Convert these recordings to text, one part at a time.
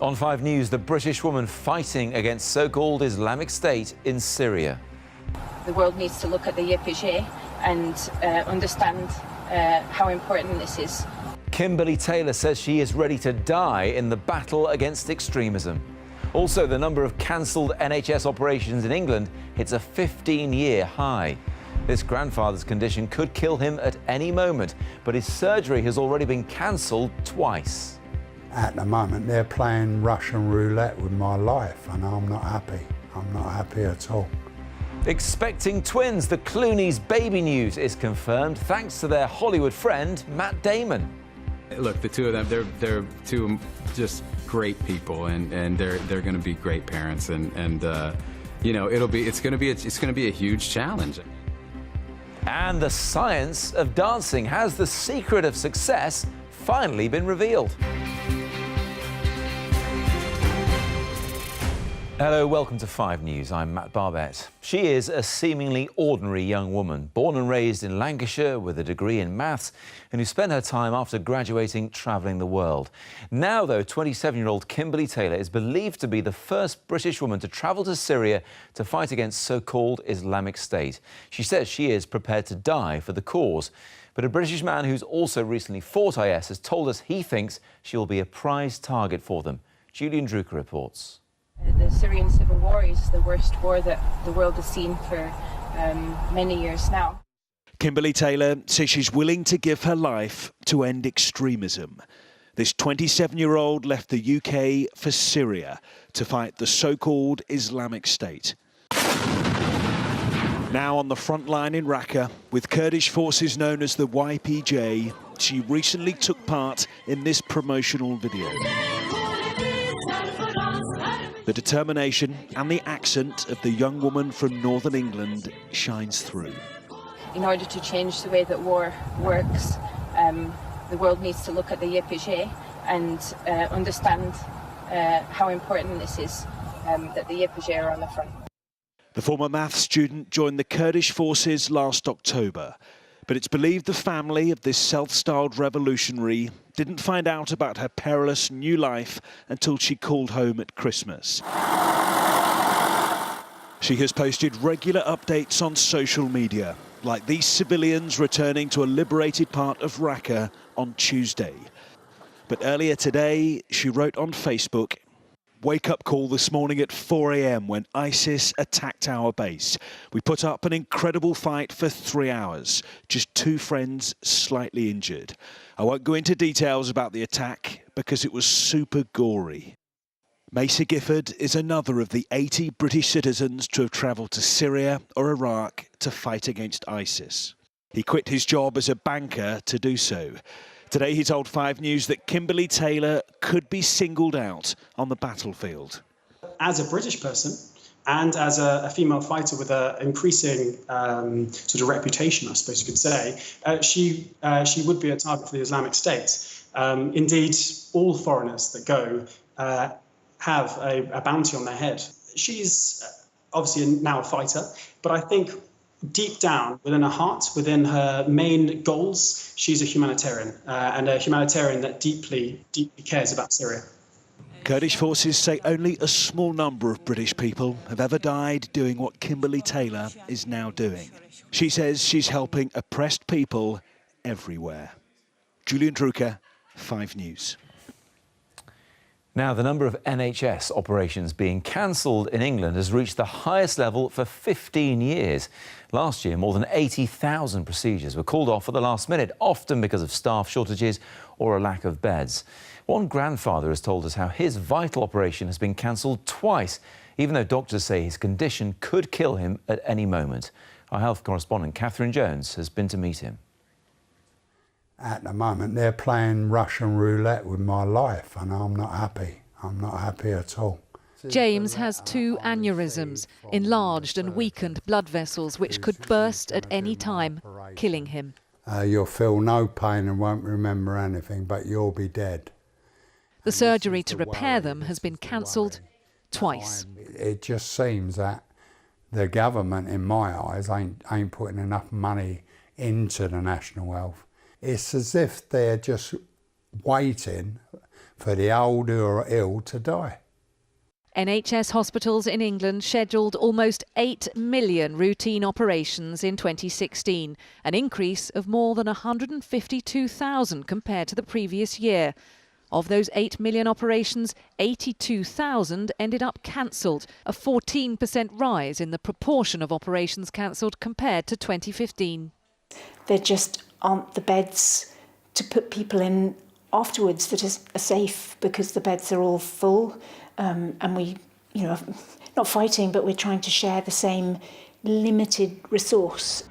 On 5 News, the British woman fighting against so-called Islamic State in Syria. The world needs to look at the YPG and understand how important this is. Kimberly Taylor says she is ready to die in the battle against extremism. Also, the number of cancelled NHS operations in England hits a 15-year high. This grandfather's condition could kill him at any moment, but his surgery has already been cancelled twice. At the moment, they're playing Russian roulette with my life, and I'm not happy. I'm not happy at all. Expecting twins, the Clooney's baby news is confirmed thanks to their Hollywood friend, Matt Damon. Look, the two of them, they're two just great people, and they're going to be great parents, and you know, it's going to be a huge challenge. And the science of dancing. Has the secret of success finally been revealed? Hello, welcome to 5 News. I'm Matt Barbett. She is a seemingly ordinary young woman, born and raised in Lancashire with a degree in maths, and who spent her time after graduating travelling the world. Now, though, 27-year-old Kimberly Taylor is believed to be the first British woman to travel to Syria to fight against so-called Islamic State. She says she is prepared to die for the cause. But a British man who's also recently fought IS has told us he thinks she'll be a prize target for them. Julian Drucker reports. The Syrian civil war is the worst war that the world has seen for many years now. Kimberly Taylor says she's willing to give her life to end extremism. This 27-year-old left the UK for Syria to fight the so-called Islamic State. Now on the front line in Raqqa, with Kurdish forces known as the YPG, she recently took part in this promotional video. The determination and the accent of the young woman from northern England shines through. In order to change the way that war works, the world needs to look at the YPG and understand how important this is, that the YPG are on the front. The former maths student joined the Kurdish forces last October, but it's believed the family of this self-styled revolutionary didn't find out about her perilous new life until she called home at Christmas. She has posted regular updates on social media, like these civilians returning to a liberated part of Raqqa on Tuesday. But earlier today, she wrote on Facebook, "Wake-up call this morning at 4 a.m. when ISIS attacked our base. We put up an incredible fight for 3 hours. Just 2 friends slightly injured. I won't go into details about the attack because it was super gory." Mesa Gifford is another of the 80 British citizens to have travelled to Syria or Iraq to fight against ISIS. He quit his job as a banker to do so. Today he told 5 News that Kimberly Taylor could be singled out on the battlefield. As a British person and as a female fighter with an increasing sort of reputation, I suppose you could say, she would be a target for the Islamic State. Indeed, all foreigners that go have a bounty on their head. She's obviously now a fighter, but I think deep down within her heart, within her main goals, she's a humanitarian, and a humanitarian that deeply, deeply cares about Syria. Kurdish forces say only a small number of British people have ever died doing what Kimberly Taylor is now doing. She says she's helping oppressed people everywhere. Julian Drucker, 5 News. Now, the number of NHS operations being cancelled in England has reached the highest level for 15 years. Last year, more than 80,000 procedures were called off at the last minute, often because of staff shortages or a lack of beds. One grandfather has told us how his vital operation has been cancelled twice, even though doctors say his condition could kill him at any moment. Our health correspondent, Catherine Jones, has been to meet him. At the moment, they're playing Russian roulette with my life, and I'm not happy. I'm not happy at all. James has 2 aneurysms, enlarged and weakened blood vessels which could burst at any time, killing him. You'll feel no pain and won't remember anything, but you'll be dead. The surgery to repair them has been cancelled twice. It just seems that the government, in my eyes, ain't putting enough money into the national health. It's as if they're just waiting for the old who are ill to die. NHS hospitals in England scheduled almost 8 million routine operations in 2016, an increase of more than 152,000 compared to the previous year. Of those 8 million operations, 82,000 ended up cancelled, a 14% rise in the proportion of operations cancelled compared to 2015. There just aren't the beds to put people in afterwards that are safe, because the beds are all full. And we, not fighting, but we're trying to share the same limited resource.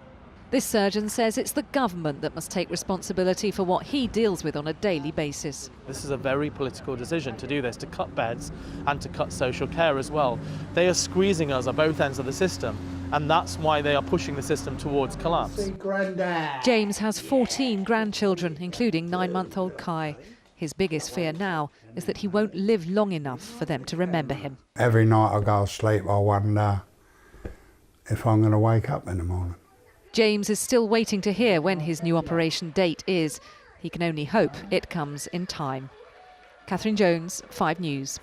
This surgeon says it's the government that must take responsibility for what he deals with on a daily basis. This is a very political decision to do this, to cut beds and to cut social care as well. They are squeezing us at both ends of the system, and that's why they are pushing the system towards collapse. James has 14 grandchildren, including 9-month-old Kai. His biggest fear now is that he won't live long enough for them to remember him. Every night I go to sleep, I wonder if I'm going to wake up in the morning. James is still waiting to hear when his new operation date is. He can only hope it comes in time. Catherine Jones, 5 News.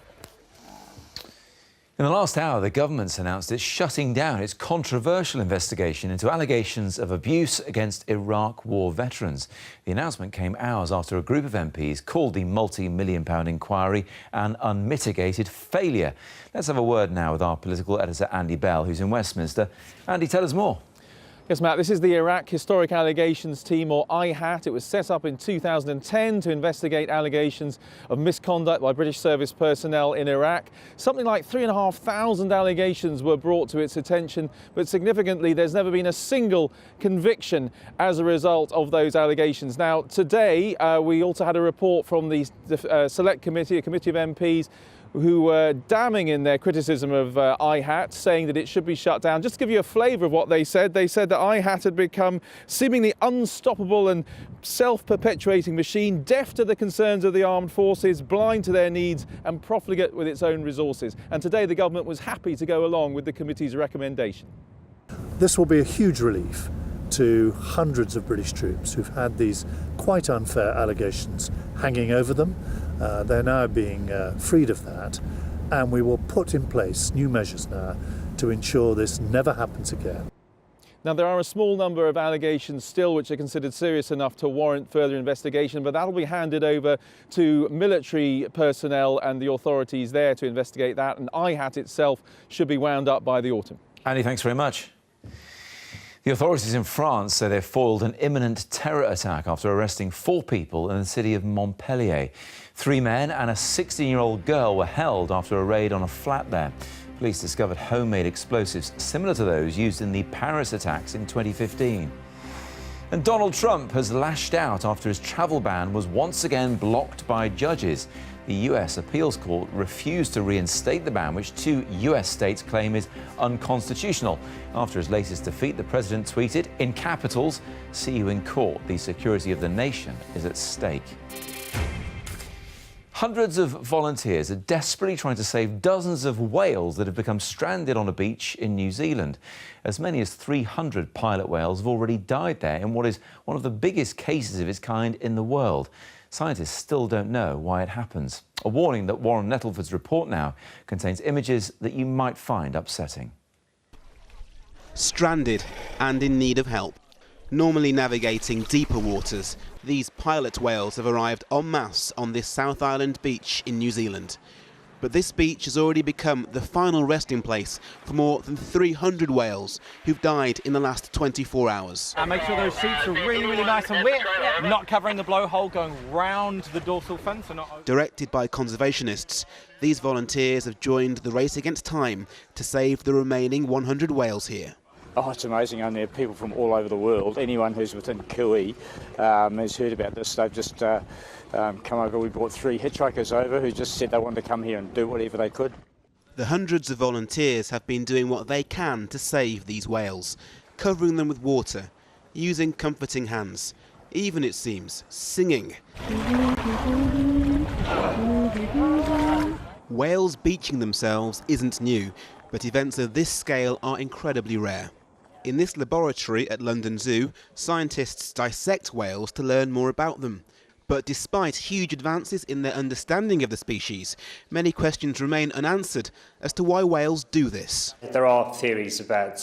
In the last hour, the government's announced it's shutting down its controversial investigation into allegations of abuse against Iraq war veterans. The announcement came hours after a group of MPs called the multi-million-pound inquiry an unmitigated failure. Let's have a word now with our political editor, Andy Bell, who's in Westminster. Andy, tell us more. Yes, Matt, this is the Iraq Historic Allegations Team, or IHAT. It was set up in 2010 to investigate allegations of misconduct by British service personnel in Iraq. Something like 3,500 allegations were brought to its attention, but significantly, there's never been a single conviction as a result of those allegations. Now, today, we also had a report from the Select Committee, a committee of MPs, who were damning in their criticism of IHAT, saying that it should be shut down. Just to give you a flavour of what they said that IHAT had become seemingly unstoppable and self-perpetuating machine, deaf to the concerns of the armed forces, blind to their needs and profligate with its own resources. And today the government was happy to go along with the committee's recommendation. This will be a huge relief to hundreds of British troops who've had these quite unfair allegations hanging over them. They're now being freed of that, and we will put in place new measures now to ensure this never happens again. Now, there are a small number of allegations still which are considered serious enough to warrant further investigation, but that'll be handed over to military personnel and the authorities there to investigate that, and IHAT itself should be wound up by the autumn. Andy, thanks very much. The authorities in France say they've foiled an imminent terror attack after arresting 4 people in the city of Montpellier. 3 men and a 16-year-old girl were held after a raid on a flat there. Police discovered homemade explosives similar to those used in the Paris attacks in 2015. And Donald Trump has lashed out after his travel ban was once again blocked by judges. The US appeals court refused to reinstate the ban, which 2 US states claim is unconstitutional. After his latest defeat, the president tweeted, "In capitals, see you in court. The security of the nation is at stake." Hundreds of volunteers are desperately trying to save dozens of whales that have become stranded on a beach in New Zealand. As many as 300 pilot whales have already died there in what is one of the biggest cases of its kind in the world. Scientists still don't know why it happens. A warning that Warren Nettleford's report now contains images that you might find upsetting. Stranded and in need of help. Normally navigating deeper waters, these pilot whales have arrived en masse on this South Island beach in New Zealand. But this beach has already become the final resting place for more than 300 whales who've died in the last 24 hours. And make sure those seats are really, really nice and wet, not covering the blowhole, going round the dorsal fin. So not... Directed by conservationists, these volunteers have joined the race against time to save the remaining 100 whales here. Oh, it's amazing, and there are people from all over the world. Anyone who's within Kui has heard about this. They've just come over. We brought 3 hitchhikers over who just said they wanted to come here and do whatever they could. The hundreds of volunteers have been doing what they can to save these whales, covering them with water, using comforting hands, even, it seems, singing. Whales beaching themselves isn't new, but events of this scale are incredibly rare. In this laboratory at London Zoo, scientists dissect whales to learn more about them. But despite huge advances in their understanding of the species, many questions remain unanswered as to why whales do this. There are theories about,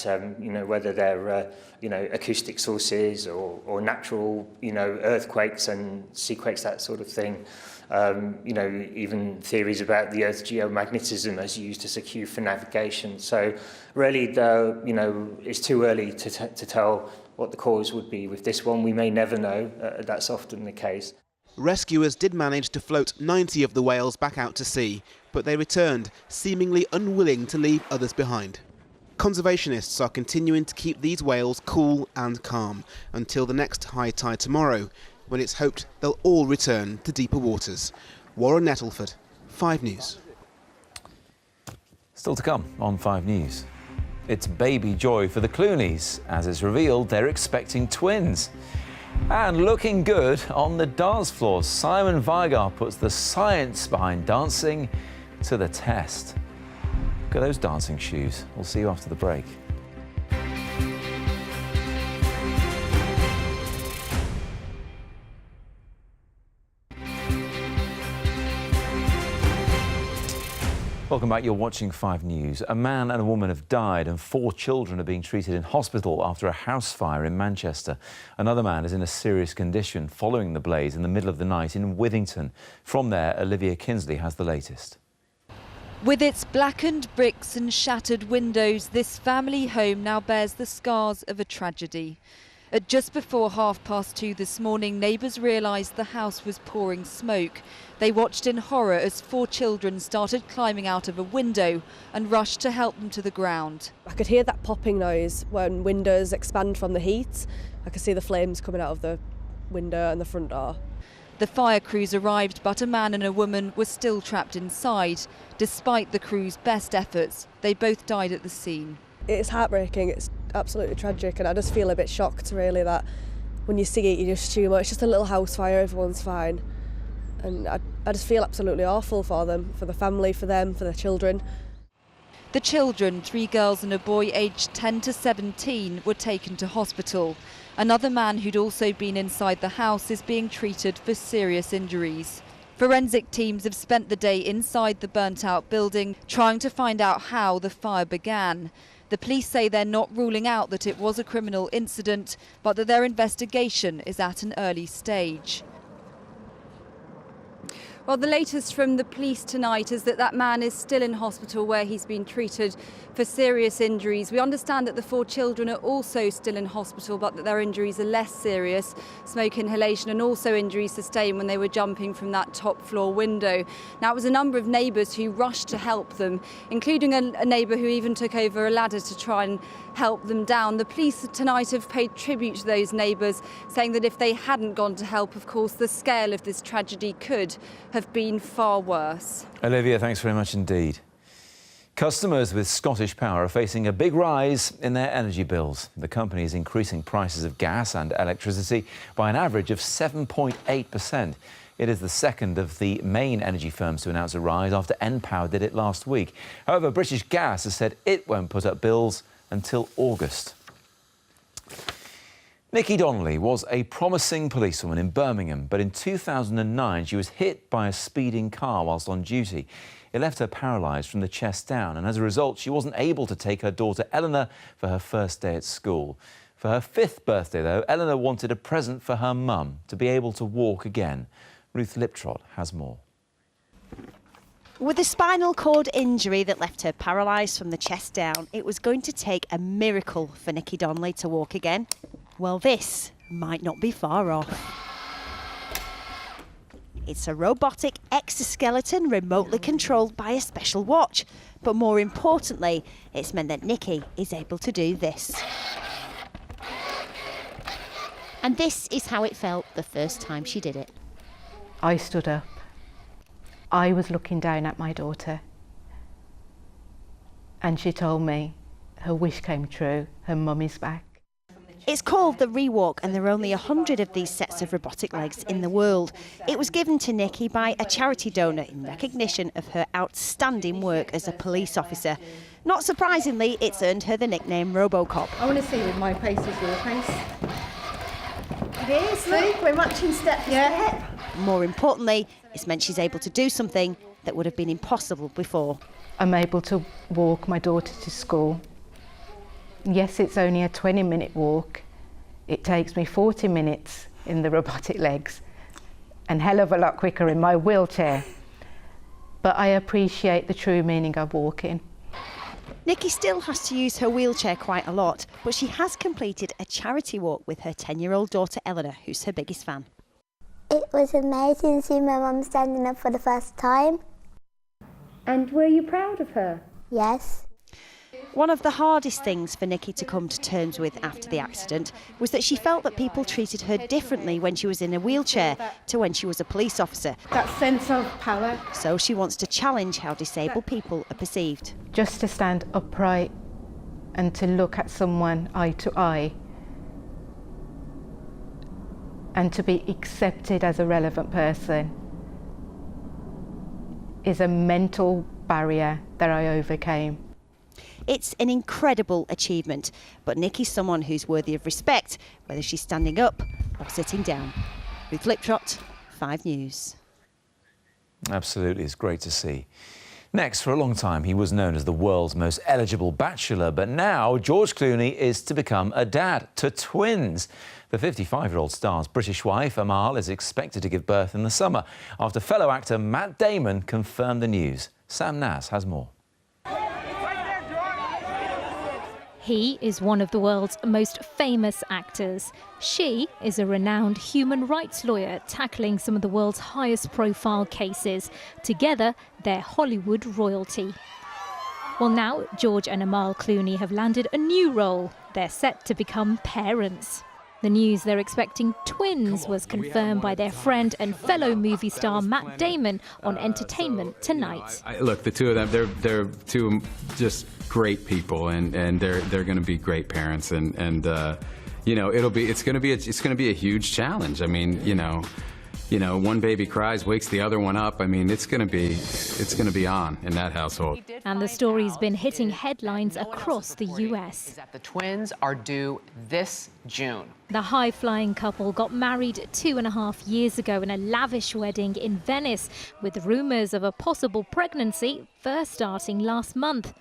whether they're, acoustic sources or natural, earthquakes and seaquakes, that sort of thing. Even theories about the Earth's geomagnetism as used as a cue for navigation. So really, it's too early to tell what the cause would be with this one. We may never know. That's often the case. Rescuers did manage to float 90 of the whales back out to sea, but they returned, seemingly unwilling to leave others behind. Conservationists are continuing to keep these whales cool and calm until the next high tide tomorrow, when it's hoped they'll all return to deeper waters. Warren Nettleford, 5 News. Still to come on 5 News. It's baby joy for the Clooneys, as it's revealed they're expecting twins. And looking good on the dance floor, Simon Vigar puts the science behind dancing to the test. Look at those dancing shoes. We'll see you after the break. Welcome back. You're watching 5 News. A man and a woman have died and 4 children are being treated in hospital after a house fire in Manchester. Another man is in a serious condition following the blaze in the middle of the night in Withington. From there, Olivia Kinsley has the latest. With its blackened bricks and shattered windows, this family home now bears the scars of a tragedy. At just before 2:30 this morning, neighbours realised the house was pouring smoke. They watched in horror as 4 children started climbing out of a window and rushed to help them to the ground. I could hear that popping noise when windows expand from the heat. I could see the flames coming out of the window and the front door. The fire crews arrived, but a man and a woman were still trapped inside. Despite the crew's best efforts, they both died at the scene. It's heartbreaking, it's absolutely tragic, and I just feel a bit shocked really that when you see it you just assume, oh, it's just a little house fire, everyone's fine. And I just feel absolutely awful for them, for the family, for them, for their children. The children, 3 girls and a boy aged 10 to 17, were taken to hospital. Another man who'd also been inside the house is being treated for serious injuries. Forensic teams have spent the day inside the burnt-out building trying to find out how the fire began. The police say they're not ruling out that it was a criminal incident, but that their investigation is at an early stage. Well, the latest from the police tonight is that man is still in hospital where he's been treated for serious injuries. We understand that the 4 children are also still in hospital, but that their injuries are less serious, smoke inhalation and also injuries sustained when they were jumping from that top floor window. Now, it was a number of neighbours who rushed to help them, including a neighbour who even took over a ladder to try and help them down. The police tonight have paid tribute to those neighbours, saying that if they hadn't gone to help, of course, the scale of this tragedy could have been far worse. Olivia, thanks very much indeed. Customers with Scottish Power are facing a big rise in their energy bills. The company is increasing prices of gas and electricity by an average of 7.8%. It is the second of the main energy firms to announce a rise after npower did it last week. However, British Gas has said it won't put up bills until August. Nikki Donnelly was a promising policewoman in Birmingham, but in 2009 she was hit by a speeding car whilst on duty. It left her paralysed from the chest down, and as a result she wasn't able to take her daughter Eleanor for her first day at school. For her 5th birthday, though, Eleanor wanted a present for her mum, to be able to walk again. Ruth Liptrot has more. With a spinal cord injury that left her paralysed from the chest down, it was going to take a miracle for Nikki Donnelly to walk again. Well, this might not be far off. It's a robotic exoskeleton remotely controlled by a special watch. But more importantly, it's meant that Nikki is able to do this. And this is how it felt the first time she did it. I stood up. I was looking down at my daughter. And she told me her wish came true, her mum is back. It's called the Rewalk, and there are only 100 of these sets of robotic legs in the world. It was given to Nikki by a charity donor in recognition of her outstanding work as a police officer. Not surprisingly, it's earned her the nickname Robocop. I want to see with my pace as your pace. It is, look, we're matching step for step. more importantly, it's meant she's able to do something that would have been impossible before. I'm able to walk my daughter to school. Yes, it's only a 20-minute walk. It takes me 40 minutes in the robotic legs and hell of a lot quicker in my wheelchair. But I appreciate the true meaning of walking. Nikki still has to use her wheelchair quite a lot, but she has completed a charity walk with her 10-year-old daughter Eleanor, who's her biggest fan. It was amazing to see my mum standing up for the first time. And were you proud of her? Yes. One of the hardest things for Nikki to come to terms with after the accident was that she felt that people treated her differently when she was in a wheelchair to when she was a police officer. That sense of power. So she wants to challenge how disabled people are perceived. Just to stand upright and to look at someone eye to eye and to be accepted as a relevant person is a mental barrier that I overcame. It's an incredible achievement, but Nikki's someone who's worthy of respect, whether she's standing up or sitting down. Ruth Liptrot, 5 News. Absolutely, it's great to see. Next, for a long time, he was known as the world's most eligible bachelor, but now George Clooney is to become a dad to twins. The 55-year-old star's British wife, Amal, is expected to give birth in the summer after fellow actor Matt Damon confirmed the news. Sam Naz has more. He is one of the world's most famous actors. She is a renowned human rights lawyer tackling some of the world's highest profile cases. Together, they're Hollywood royalty. Well, now George and Amal Clooney have landed a new role. They're set to become parents. The news they're expecting twins was confirmed by their friend and fellow movie star Matt Damon on Entertainment Tonight. Look, the two of them, they're two just great people, and they're going to be great parents, and you know, it's going to be a huge challenge. I mean, you know, one baby cries, wakes the other one up. I mean, it's going to be on in that household. And the story's been hitting headlines across the US. The twins are due this June. The high-flying couple got married 2.5 years ago in a lavish wedding in Venice, with rumours of a possible pregnancy first starting last month.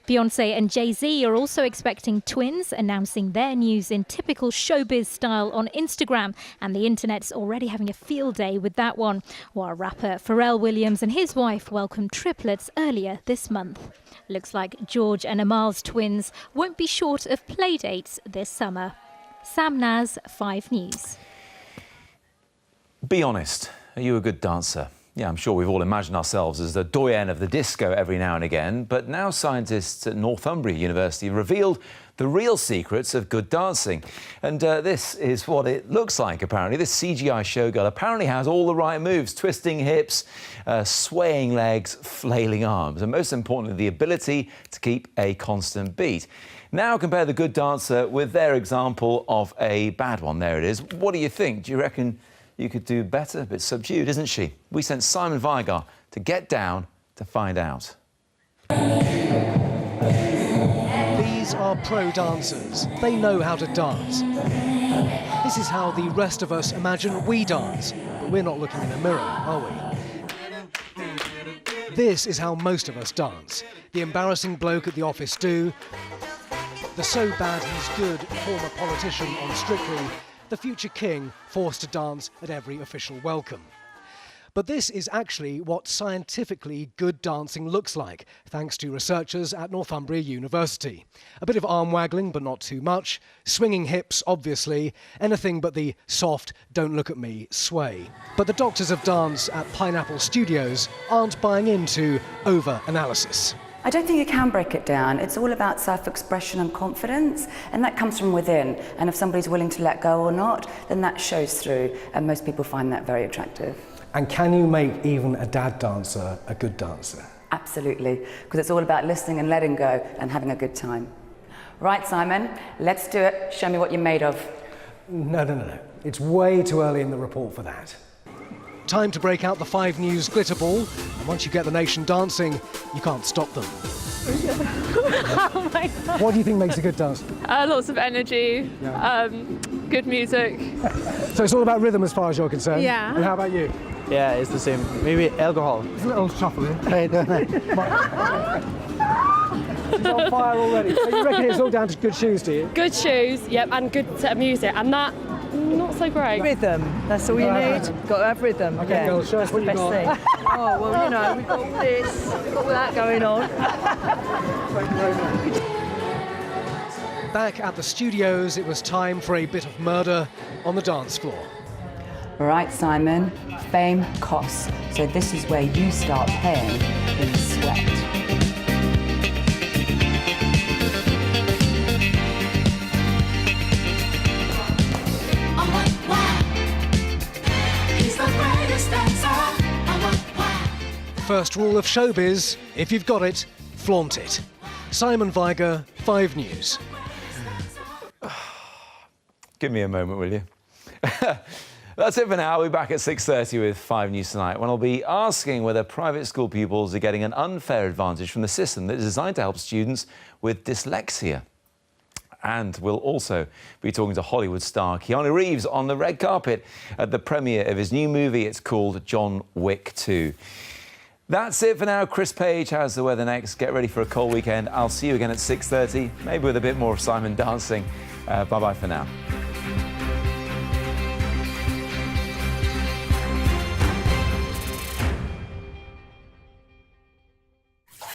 Beyoncé and Jay-Z are also expecting twins, announcing their news in typical showbiz style on Instagram, and the internet's already having a field day with that one, while rapper Pharrell Williams and his wife welcomed triplets earlier this month. Looks like George and Amal's twins won't be short of playdates this summer. Sam Naz, 5 News. Be honest, are you a good dancer? Yeah, I'm sure we've all imagined ourselves as the doyen of the disco every now and again, but now scientists at Northumbria University have revealed the real secrets of good dancing. And this is what it looks like, apparently. This CGI showgirl apparently has all the right moves: twisting hips, swaying legs, flailing arms, and most importantly, the ability to keep a constant beat. Now compare the good dancer with their example of a bad one. There it is. What do you think? Do you reckon you could do better? A bit subdued, isn't she? We sent Simon Vigar to get down to find out. These are pro dancers. They know how to dance. This is how the rest of us imagine we dance, but we're not looking in a mirror, are we? This is how most of us dance. The embarrassing bloke at the office do, the so bad he's good former politician on Strictly, the future king forced to dance at every official welcome. But this is actually what scientifically good dancing looks like, thanks to researchers at Northumbria University. A bit of arm waggling, but not too much. Swinging hips, obviously. Anything but the soft, don't look at me sway. But the doctors of dance at Pineapple Studios aren't buying into over-analysis. I don't think you can break it down. It's all about self-expression and confidence, and that comes from within. And if somebody's willing to let go or not, then that shows through, and most people find that very attractive. And can you make even a dad dancer a good dancer? Absolutely, because it's all about listening and letting go and having a good time. Right, Simon, let's do it. Show me what you're made of. No. It's way too early in the report for that. Time to break out the 5 News glitter ball, and once you get the nation dancing, you can't stop them. Oh my God. What do you think makes a good dancer? Lots of energy, Good music. So it's all about rhythm as far as you're concerned? Yeah. And how about you? Yeah, it's the same. Maybe alcohol. It's a little shuffle in. Hey, don't I? She's on fire already. So you reckon it's all down to good shoes, do you? Good shoes, yep, and good set of music, and that, not so great. Rhythm, that's all you need. Got to have rhythm. Okay, yeah. girls, show us what you got. Thing. Oh, well, you know, we've got all this, we've got all that going on. Thank you very much. Back at the studios, it was time for a bit of murder on the dance floor. Right, Simon, fame costs. So this is where you start paying in sweat. First rule of showbiz, if you've got it, flaunt it. Simon Viger, 5 News. Give me a moment, will you? That's it for now. We'll be back at 6:30 with 5 News Tonight, when I'll be asking whether private school pupils are getting an unfair advantage from the system that is designed to help students with dyslexia. And we'll also be talking to Hollywood star Keanu Reeves on the red carpet at the premiere of his new movie. It's called John Wick 2. That's it for now. Chris Page has the weather next. Get ready for a cold weekend. I'll see you again at 6:30, maybe with a bit more of Simon dancing. Bye-bye for now.